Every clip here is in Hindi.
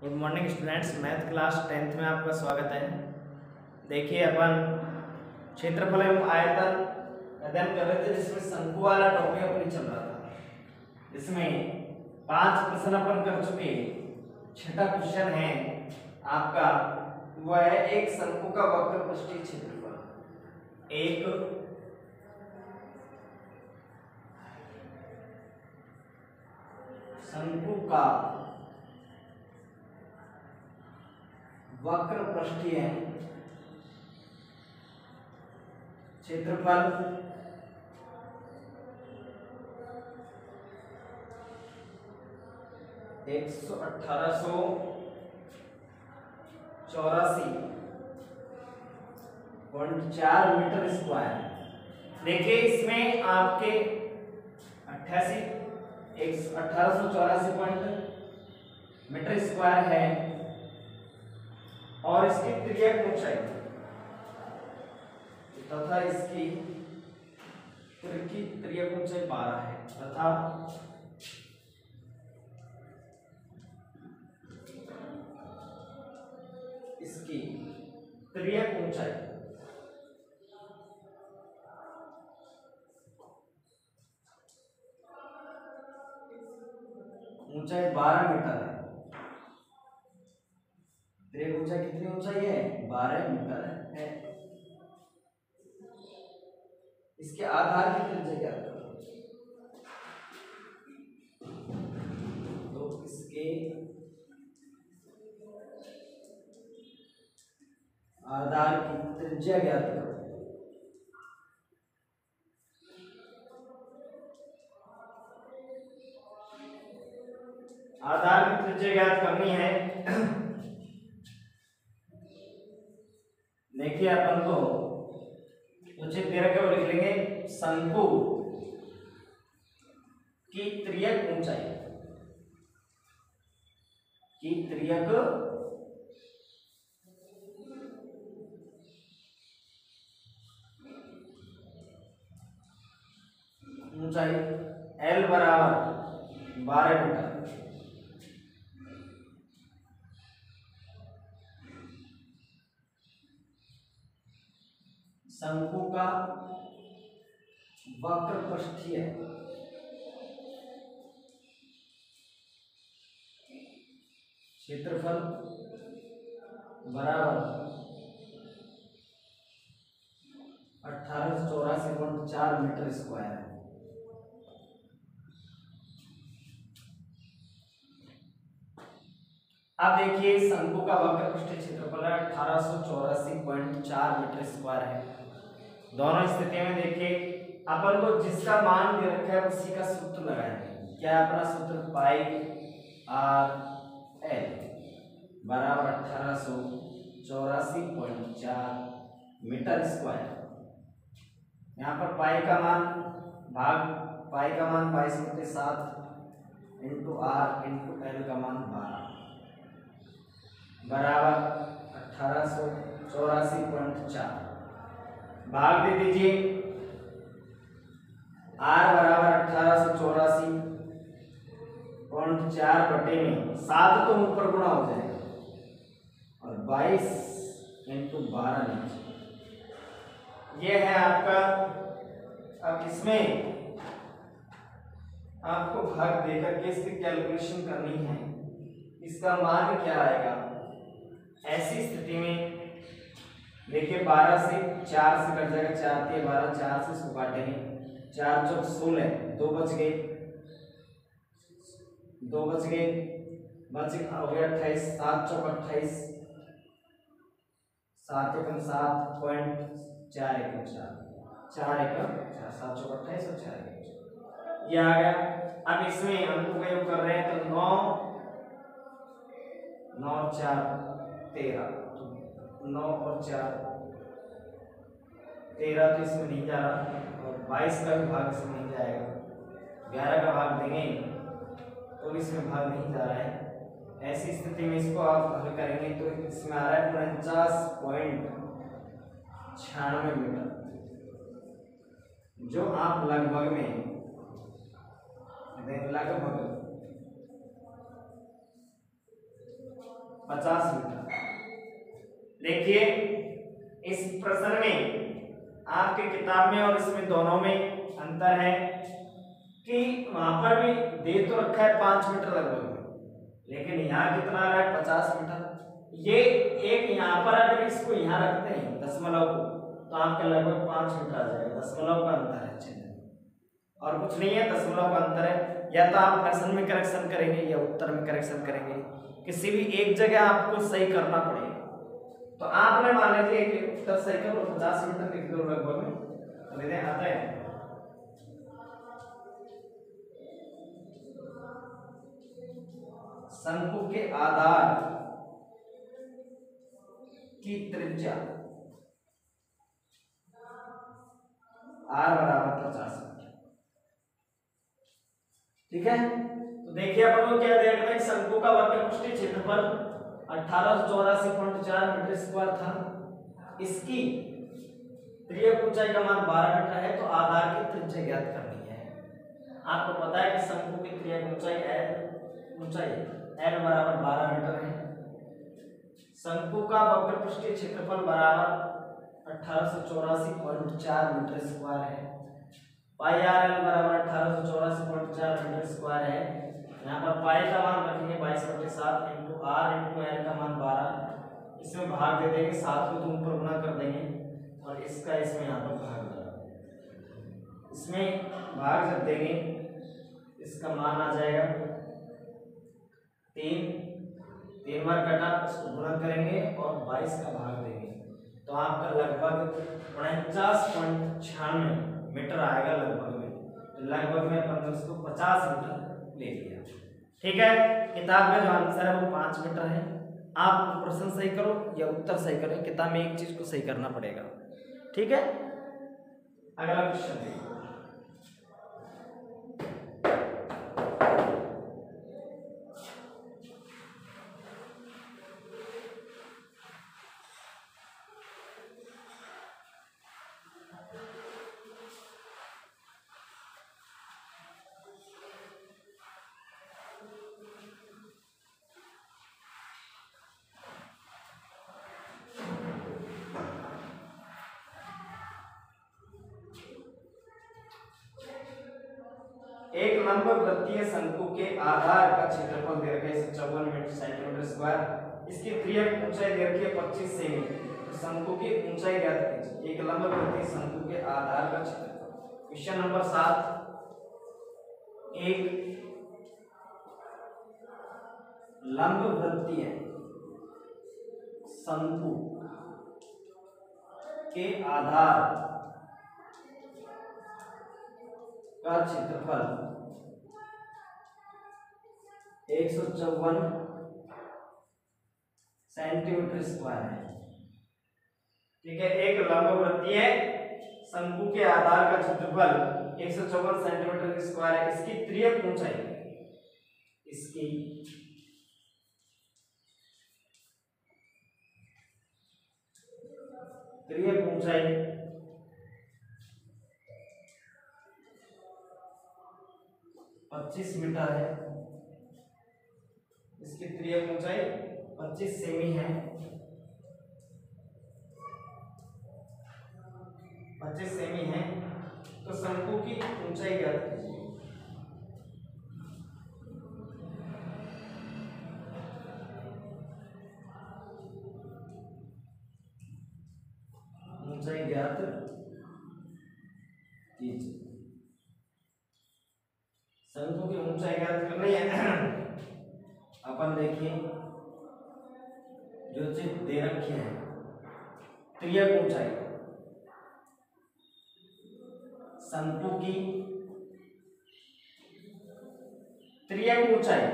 Good morning students, math class 10th में आपका स्वागत है। देखिए अपन क्षेत्रफल एवं आयतन अध्ययन कर रहे थे, जिसमें शंकु वाला टॉपिक अपनी चल रहा था, जिसमें 5 प्रश्न अपन कर चुके। छठा क्वेश्चन है आपका, वह है एक शंकु का वक्र पृष्ठीय क्षेत्रफल। एक शंकु का वक्र पृष्ठीय क्षेत्रफल 1884.4 मीटर स्क्वायर। देखिए इसमें आपके 1884 मीटर स्क्वायर है और इसकी त्रिज्या ऊंचाई तथा इसकी त्रिज्या ऊंचाई 12 है तथा इसकी त्रिज्या ऊंचाई 12 मीटर है। त्रिज्या ऊंचाई कितनी ऊंचाई है? 12 मीटर है। इसके आधार की त्रिज्या क्या है? तो इसके आधार की त्रिज्या ज्ञात करो। आधार की त्रिज्या ज्ञात करनी है। देखिए अपन को उचित दे रखे लिख लेंगे, शंकु की त्रिज्या ऊंचाई की त्रिज्या ऊंचाई L बराबर 12 मीटर। शंकु का वक्र पृष्ठीय क्षेत्रफल बराबर 1884.4 मीटर स्क्वायर है। अब देखिए शंकु का वक्र पृष्ठीय क्षेत्रफल 1884.4 मीटर स्क्वायर है। दोनों स्थितियों में देखिए अपन को जिसका मान दे रखा है उसी का सूत्र लगाएंगे। क्या है अपना सूत्र? पाई आर एल बराबर 1884.4 मीटर स्क्वायर। यहाँ पर पाई का मान 22/7 इंटू आर इंटू एल का मान 12 बराबर 1884.4 भाग दे दीजिए। आर बराबर 1884.4 बटे में 7 तो ऊपर गुणा हो जाएगा और 22 इंटू 12 नीचे। ये है आपका। अब इसमें आपको भाग देकर के इसकी कैलकुलेशन करनी है। इसका मान क्या आएगा? ऐसी स्थिति में देखिए 12 से 4 से कट जाएगा, 4 के 12, 4 से इसको काटेंगे, 4 चौक 16, 2 बच गए, 2 बच गए, बच हो गया 28, 7 चौक 28, 7 एकम 7 पॉइंट 4 एकम 4, 4 एकम 4, 7 चौक 28 और 4 एकम 4 ये आ गया। अब इसमें अंकों का योग कर रहे हैं तो 9 9 4 13, 9 और 4 13 तो इसमें नहीं जा रहा और 22 का भी भाग इसमें नहीं जाएगा। 11 का भाग देंगे तो इसमें भाग नहीं जा रहा है। ऐसी स्थिति में इसको आप हल करेंगे तो इसमें आ रहा है 49.96 मीटर, जो आप लगभग में लगभग 50 मीटर। देखिए इस प्रश्न में आपके किताब में और इसमें दोनों में अंतर है कि वहां पर भी दे तो रखा है 5 मीटर लगभग, लेकिन यहाँ कितना आ रहा है 50 मीटर। ये एक यहाँ पर अगर इसको यहाँ रखते हैं दशमलव को तो आपके लगभग 5 मीटर आ जाएगा। दशमलव का अंतर है चिन्ह और कुछ नहीं है, दशमलव का अंतर है। या तो आप प्रश्न में करेक्शन करेंगे या उत्तर में करेक्शन करेंगे, किसी भी एक जगह आपको सही करना पड़ेगा। तो आपने मान लीजिए कि उत्तर सही करो 50 मीटर लिख दो लगभग में, तो आता है शंकु के आधार की त्रिज्या r बराबर 50 मीटर। ठीक है, तो देखिए अपन को क्या दिया गया, शंकु का वक्रपृष्ठीय क्षेत्रफल 1884.4 मीटर स्क्वायर था। इसकी त्रिज्यक ऊंचाई का मान 12 मीटर है, तो आधार की त्रिज्या ज्ञात करनी है। आपको पता है कि शंकु की त्रिज्यक ऊंचाई L बराबर 12 मीटर है। शंकु का वक्रपृष्ठीय क्षेत्रफल बराबर 1884.4 मीटर स्क्वायर है। पाई आर एल बराबर 1884.4 मीटर स्क्वायर है। यहाँ पर पाई का मान रखेंगे 22/7 इंटू आर इंटू एल का मान 12, इसमें भाग दे देंगे, 7 को 2 पर गुना कर देंगे और इसका इसमें यहाँ पर भाग देंगे। इसमें भाग जब देंगे इसका मान आ जाएगा 3 बार कटा, उसको गुणा करेंगे और 22 का भाग देंगे, तो आपका लगभग 49.96 मीटर आएगा लगभग में। तो लगभग में अपन उसको 50 मीटर ले लिया। ठीक है, किताब में जो आंसर है वो 5 मीटर है। आप प्रश्न सही करो या उत्तर सही करो, किताब में एक चीज को सही करना पड़ेगा। ठीक है, अगला क्वेश्चन देखिए। एक लंबवृत्तीय शंकु के आधार का क्षेत्रफल दे रखा है 154 सेंटीमीटर स्क्वायर। इसकी त्रिज्यक ऊंचाई दे रखी है 25 सेमी। तो शंकु की ऊंचाई ज्ञात कीजिए। एक लंबवृत्तीय शंकु के आधार का क्षेत्रफल। क्वेश्चन नंबर 7, एक लंबवृत्तीय शंकु के आधार का क्षेत्रफल 154 सेंटीमीटर स्क्वायर है। ठीक है, एक लंबवृत्तीय शंकु के आधार का क्षेत्रफल 154 सेंटीमीटर स्क्वायर है। इसकी त्रिज्यक ऊंचाई, इसकी त्रिज्यक ऊंचाई 25 मीटर है। इसकी त्रिज्यक ऊंचाई 25 सेमी है। 25 सेमी है, तो शंकु की ऊंचाई ज्ञात कीजिए। ऊंचाई ज्ञात कीजिए। शंकु की ऊंचाई ज्ञात करनी है। अपन देखिए जो चीज दे रखी है, त्रिज्यक ऊंचाई शंकु की त्रिज्यक ऊंचाई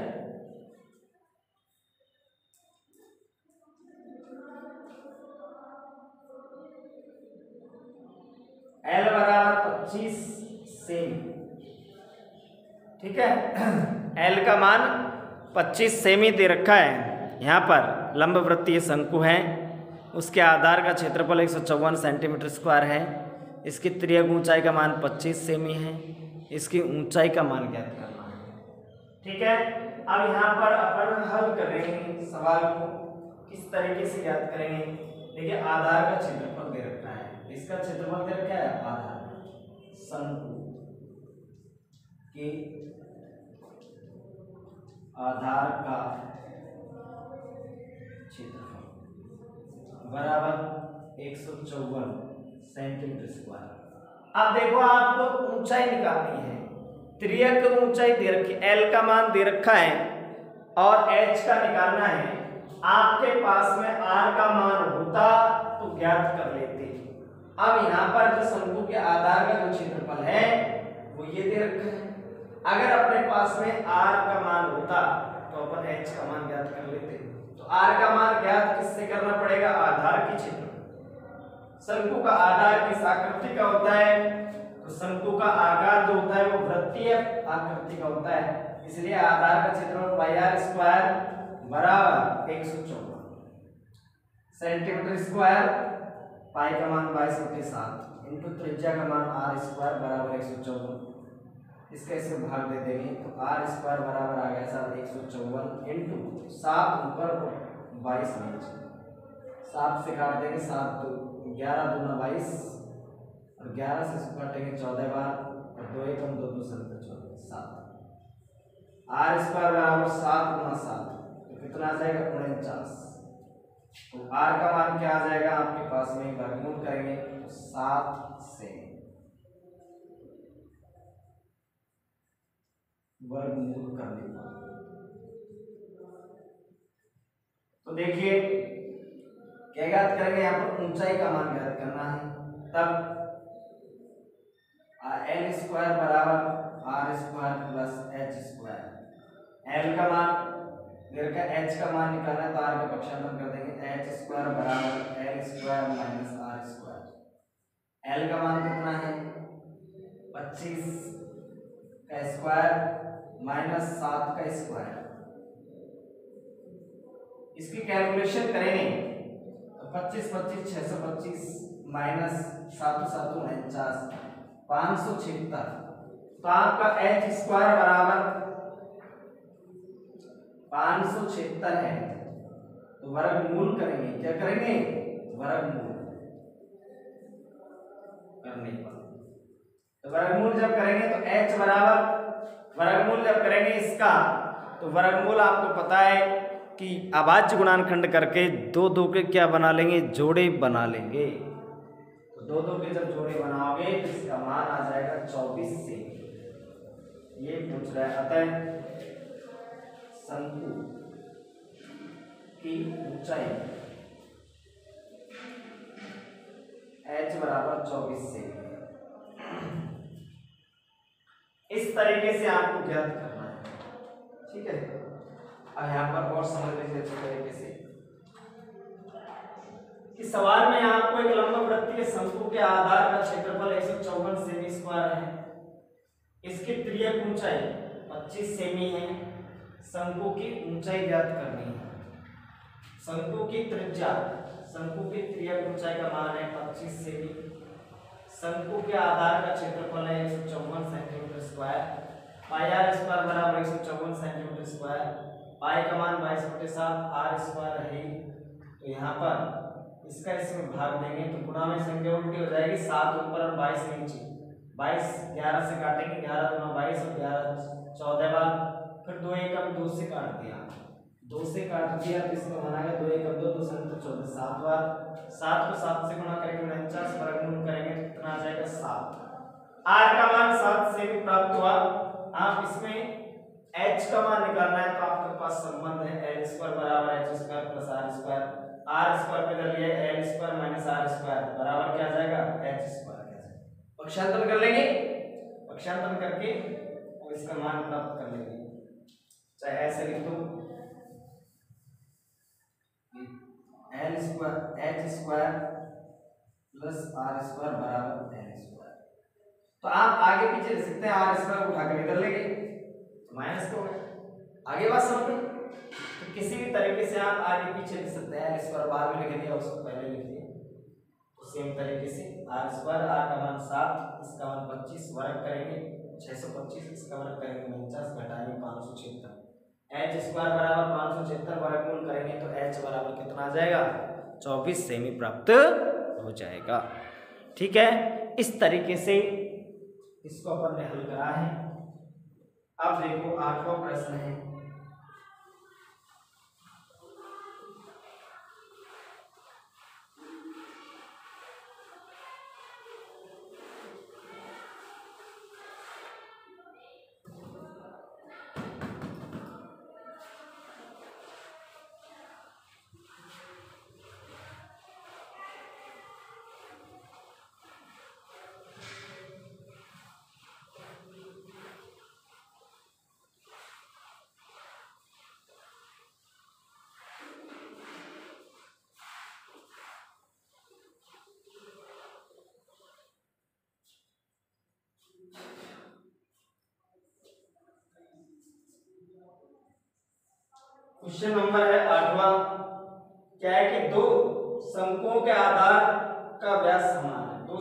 L बराबर 25 सेमी। ठीक है, L का मान 25 सेमी दे रखा है। यहाँ पर लंबवृत्तीय शंकु है, उसके आधार का क्षेत्रफल 154 सेंटीमीटर स्क्वायर है। इसकी त्रिज्यक ऊंचाई का मान 25 सेमी है। इसकी ऊंचाई का मान ज्ञात करना है। ठीक है, अब यहाँ पर अपन हल करेंगे सवाल को। किस तरीके से ज्ञात करेंगे? देखिए आधार का क्षेत्रफल दे रखा है, इसका क्षेत्रफल दे रखा है आधार, शंकु के आधार का क्षेत्रफल बराबर 154 सेंटीमीटर स्क्वायर। अब देखो आपको ऊंचाई निकालनी है, त्रियक ऊंचाई दे रखी, L का मान दे रखा है और H का निकालना है। आपके पास में R का मान होता तो ज्ञात कर लेते। अब यहाँ पर जो शंकु के आधार का जो क्षेत्रफल है वो ये दे रखा है। अगर अपने पास में R का मान होता तो अपन H का मान ज्ञात कर लेते। तो R का मान ज्ञात किससे करना पड़ेगा? आधार के क्षेत्रफल। शंकु का आधार किस आकृति का होता है? तो शंकु का आकार जो होता है वो वृत्तीय आकृति का होता है, इसलिए आधार का क्षेत्रफल पाई r स्क्वायर बराबर 154 सेंटीमीटर स्क्वायर, पाई का मान 22/7 इंटू त्रिज्या का मान r स्क्वायर बराबर 154। इसका इसमें भाग दे देंगे तो r स्क्वायर बराबर आ गया 154 इंटू 7 ऊपर 22 नीचे, 7 से काट देंगे 7 2 11 दूना 22 और 11 से काटेंगे 14 बार और 2 एकम 2 2 7 7। r स्क्वायर बराबर 7 गुना 7 तो कितना आ जाएगा? 49। तो r का मान क्या आ जाएगा आपके पास में? वर्गमूल करेंगे तो 7 से वर्गमूल करने पर तो देखिए क्या ज्ञात करेंगे? यहाँ पर ऊंचाई का मान ज्ञात करना है, तब L स्क्वायर बराबर R square plus H square. L का मान H का मान निकालना है तो R का पक्षांतर कर देंगे, H स्क्वायर बराबर L square minus R square. L का मान कितना है? 25 का स्क्वायर माइनस 7 का स्क्वायर। इसकी कैलकुलेशन करेंगे तो 25 25 625 माइनस 7 7 49 576। तो आपका H स्क्वायर बराबर 576 है। तो वर्गमूल करेंगे, क्या करेंगे? वर्गमूल करने पर तो वर्गमूल जब करेंगे तो H बराबर, वर्गमूल जब करेंगे इसका तो वर्गमूल आपको पता है कि अभाज्य गुणनखंड करके 2 2 के क्या बना लेंगे? जोड़े बना लेंगे। तो 2 2 के जब जोड़े बनाओगे तो इसका मान आ जाएगा 24 से। ये पूछ रहा है अतः शंकु की ऊंचाई H बराबर 24 से। इस तरीके से आपको ज्ञात करना है, ठीक है। अब यहाँ पर और समझ लीजिए अच्छी तरीके से कि सवाल में आपको एक लंबवृत्तीय शंकु के आधार का क्षेत्रफल 154 सेमी स्क्वायर है, इसकी त्रियक ऊंचाई 25 सेमी है, शंकु की ऊंचाई ज्ञात करनी है। शंकु की त्रिज्या, शंकु की त्रियक ऊंचाई का मान है 25 सेमी, शंकु के आधार का क्षेत्रफल है 154 सेंटीमीटर स्क्वायर, पाई r स्क्वायर बराबर 154 सेंटीमीटर स्क्वायर, पाई का मान 22/7 r स्क्वायर है। तो यहाँ पर इसका इसमें भाग देंगे तो गुणा में संख्या उल्टी हो जाएगी, 7 ऊपर और 22 नीचे, 22 11 से काटेंगे, 11 दूना 22 और 11 14 बार, फिर 2 एकम 2 से काट दिया, 2 से काट दिया तो इसमें बनाएगा 2 एकम 2 2 14 7 बार, 7 को 7 से गुणा करेंगे 49, वर्गमूल करेंगे तो कितना आ जाएगा 7। r का मान 7 से भी प्राप्त हुआ। आप इसमें h का मान निकालना है तो आपके पास संबंध है L स्क्वायर बराबर H square plus R square, R square पे कर लिया L square minus R square बराबर क्या आ जाएगा? H square. पक्षांतर कर लेंगे, पक्षांतर करके और इसका मान प्राप्त कर लेंगे, चाहे ऐसे लिख दो L square H square plus R square बराबर L स्क्वायर। तो आप आगे पीछे लिख सकते हैं, R स्क्वायर उठाकर इधर लेंगे माइनस तो आगे बात समझ। तो किसी भी तरीके से आप आगे पीछे लिख सकते हैं, L स्क्वायर बाद में लिख दिया उसको पहले लिख दिया, तो सेम तरीके से R स्क्वायर, R का मान 7, इसका मान 25, वर्ग करेंगे 625, इसका वर्ग करेंगे 49, घटाएंगे 576, एच स्क्वायर बराबर 576 वर्गमूल करेंगे तो एच बराबर कितना आ जाएगा, 24 सेमी प्राप्त हो जाएगा। ठीक है, इस तरीके से इसको अपन ने हल करा है। अब देखो 8वां प्रश्न है। क्वेश्चन नंबर है 8वां। क्या है कि दो शंकुओं के आधार का व्यास समान है। दो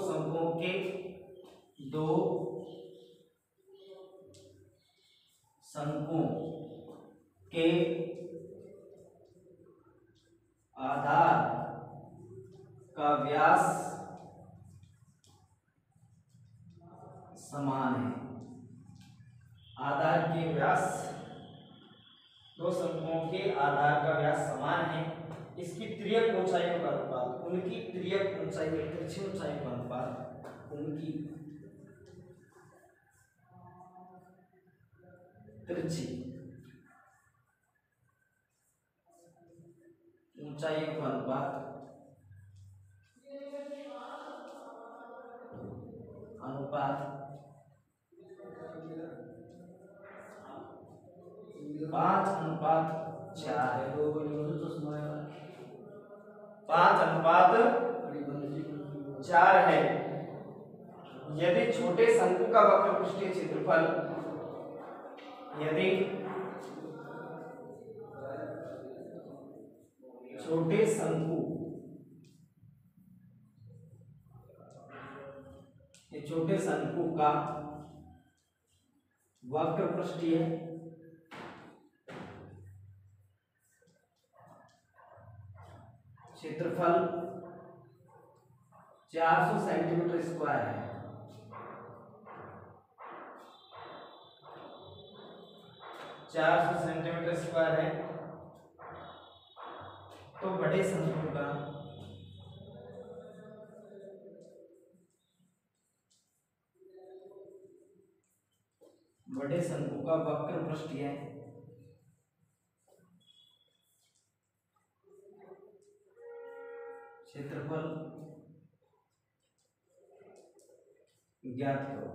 शंकुओं के आधार का व्यास समान है। आधार के व्यास, दो शंकुओं के आधार का व्यास समान है। इसकी तिर्यक ऊंचाइयों का अनुपात, उनकी तिर्यक ऊंचाई तिरछी ऊंचाई का अनुपात, उनकी तिरछी ऊंचाइयों का अनुपात 5:4 है। यदि छोटे शंकु का वक्र पृष्ठीय क्षेत्रफल, यदि छोटे शंकु का वक्र पृष्ठीय क्षेत्रफल 400 सेंटीमीटर स्क्वायर है, 400 सेंटीमीटर स्क्वायर है, तो बड़े शंकु का वक्र पृष्ठीय क्षेत्रफल ज्ञात करो।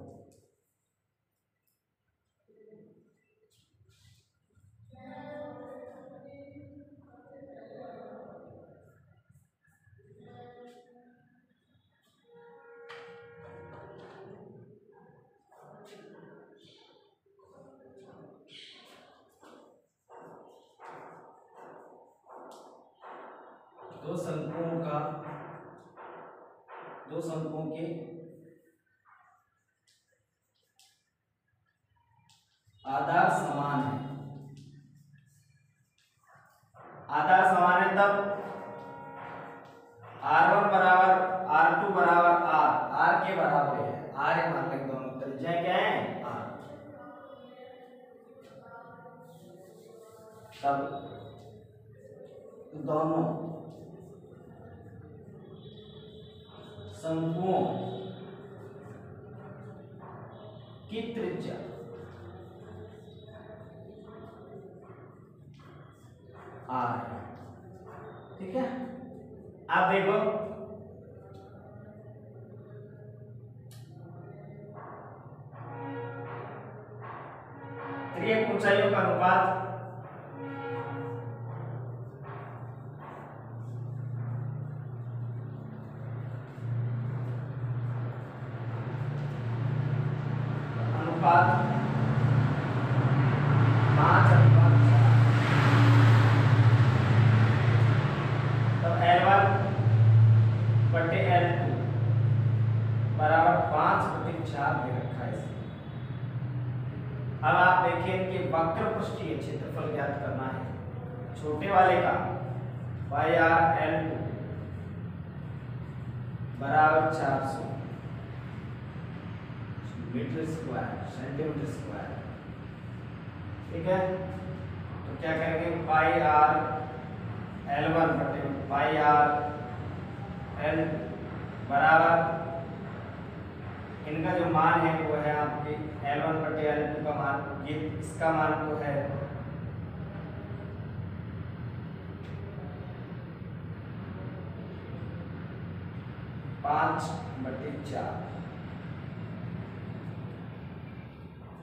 दो शंकुओं के आधार समान है। आधार समान है तब R1 बराबर R2 बराबर R के बराबर है। R एक मान लेंगे, दोनों त्रिज्या क्या है R। तब दोनों शंकुओं की त्रिज्या R है। ठीक है, आप देखो त्रियक ऊंचाइयों का अनुपात अनुपात 5:4। तो L1 बटे L2 बराबर 5/4 दे रखा है। अब आप देखिए इनके वक्र पृष्ठीय क्षेत्रफल करना है। छोटे वाले का पाई आर L2 बराबर 400 मीटर स्क्वायर सेंटीमीटर स्क्वायर। ठीक है, तो क्या करेंगे पाई आर L1 बटे पाई आर L बराबर इनका जो मान है वो है आपके L1 बटे L2 का मान, ये इसका मान तो है 5/4।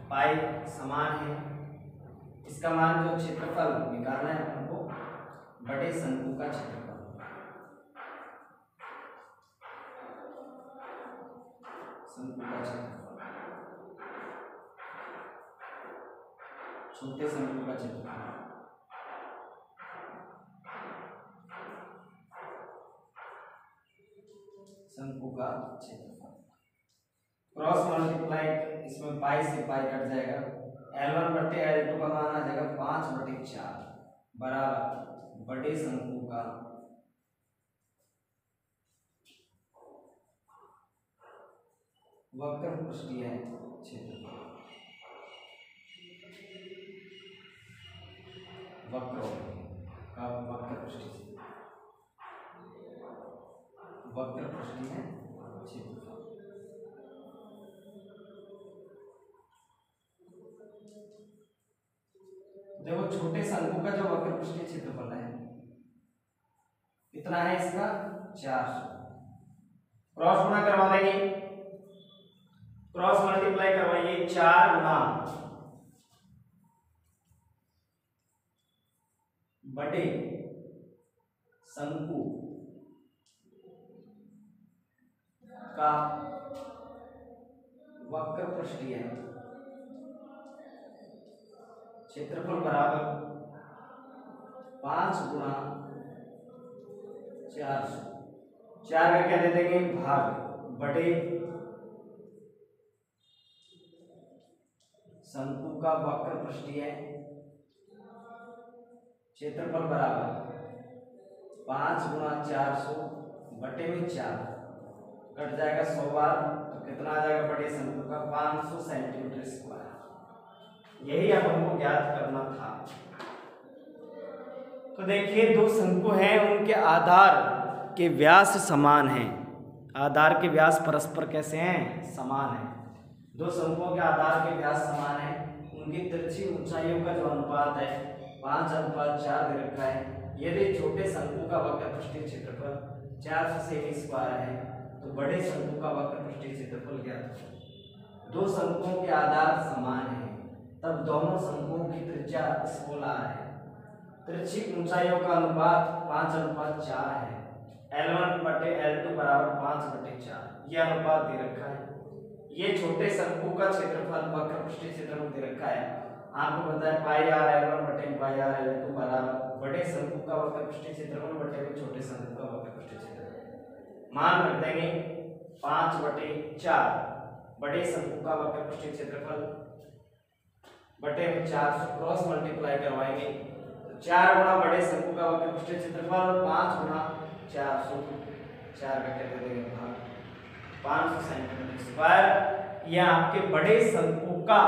पाई समान है, इसका मान जो क्षेत्रफल निकालना है हमको बटे शंकु का क्षेत्रफल। शंकु का क्षेत्रफल छोटे शंकु का क्षेत्रफल शंकु का क्षेत्रफल क्रॉस मल्टीप्लाई, इसमें पाई से पाई कट जाएगा। L1 बटे L2 का मान आ जाएगा 5/4 बराबर बटे शंकु का वक्र पृष्ठीय क्षेत्रफल। वक्र पृष्ठीय क्षेत्रफल। देखो छोटे शंकु का जो वक्र पृष्ठीय क्षेत्रफल है कितना है इसका 400। क्रॉस गुणा करवा देंगे, क्रॉस मल्टीप्लाई करवाइए 4 गुना बटे शंकु का वक्र पृष्ठीय क्षेत्रफल बराबर 5 गुणा 400। 4 का क्या दे देंगे भाग बटे शंकु का वक्र पृष्ठीय क्षेत्रफल बराबर 5 गुणा 400 बटे में 4 कट जाएगा 100 बार, तो कितना आ जाएगा बटे शंकु का 500 सेंटीमीटर स्क्वायर। यही अब हमको ज्ञात करना था। तो देखिए दो शंकु हैं, उनके आधार के व्यास समान हैं। आधार के व्यास परस्पर कैसे हैं समान है। दो शंकुओं के आधार के व्यास समान है, उनकी तिरछी ऊंचाइयों का जो अनुपात है 5/4 दे रखा है। यदि छोटे शंकु का वक्र पृष्ठीय क्षेत्रफल 400 सेमी स्क्वायर है तो बड़े शंकु का वक्र पृष्ठीय क्षेत्रफल ज्ञात करें। दो शंकुओं के आधार समान है, तब दोनों शंकुओं की त्रिज्या स्केलार है। तिरछी ऊंचाइयों का अनुपात 5/4 है। L1 बटे L2 बराबर 5/4 यह अनुपात दे रखा है। ये छोटे शंकु का क्षेत्रफल वक्र पृष्ठीय क्षेत्रफल दे रखा है। आपको पता है पाई आर L1 बटे पाई आर L2 बराबर बड़े शंकु का वक्र पृष्ठीय क्षेत्रफल बटे छोटे शंकु का वक्र पृष्ठीय क्षेत्रफल। मान रख देंगे 5/4 बड़े शंकु का वक्र पृष्ठीय क्षेत्रफल बटे 400 क्रॉस मल्टीप्लाई करवाएंगे। 4 गुणा बड़े शंकु का वक्र पृष्ठीय क्षेत्रफल और 5 गुणा 400, 4 का क्या दे देंगे भाग 500 सेंटीमीटर स्क्वायर। यह आपके बड़े शंकु का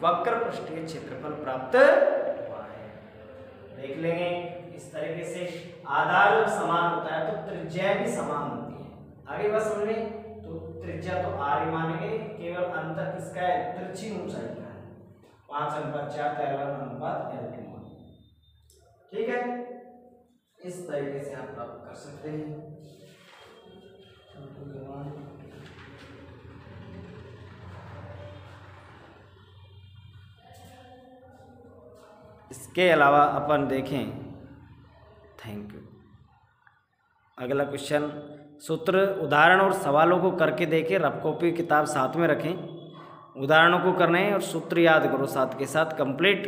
वक्र पृष्ठीय क्षेत्रफल प्राप्त हुआ है। देख लेंगे इस तरीके से आधार जब समान होता है तो त्रिज्या भी समान होती है। आगे बात समझ में, तो त्रिज्या तो R ही मानेंगे, केवल अंतर किसका है तिरछी ऊंचाई का है। 5/4 L1 अनुपात L2। ठीक है, इस तरीके से आप प्राप्त कर सकते हैं। इसके अलावा अपन देखें, थैंक यू। अगला क्वेश्चन सूत्र उदाहरण और सवालों को करके देखें। रफ कॉपी किताब साथ में रखें, उदाहरणों को करना है और सूत्र याद करो साथ के साथ। कंप्लीट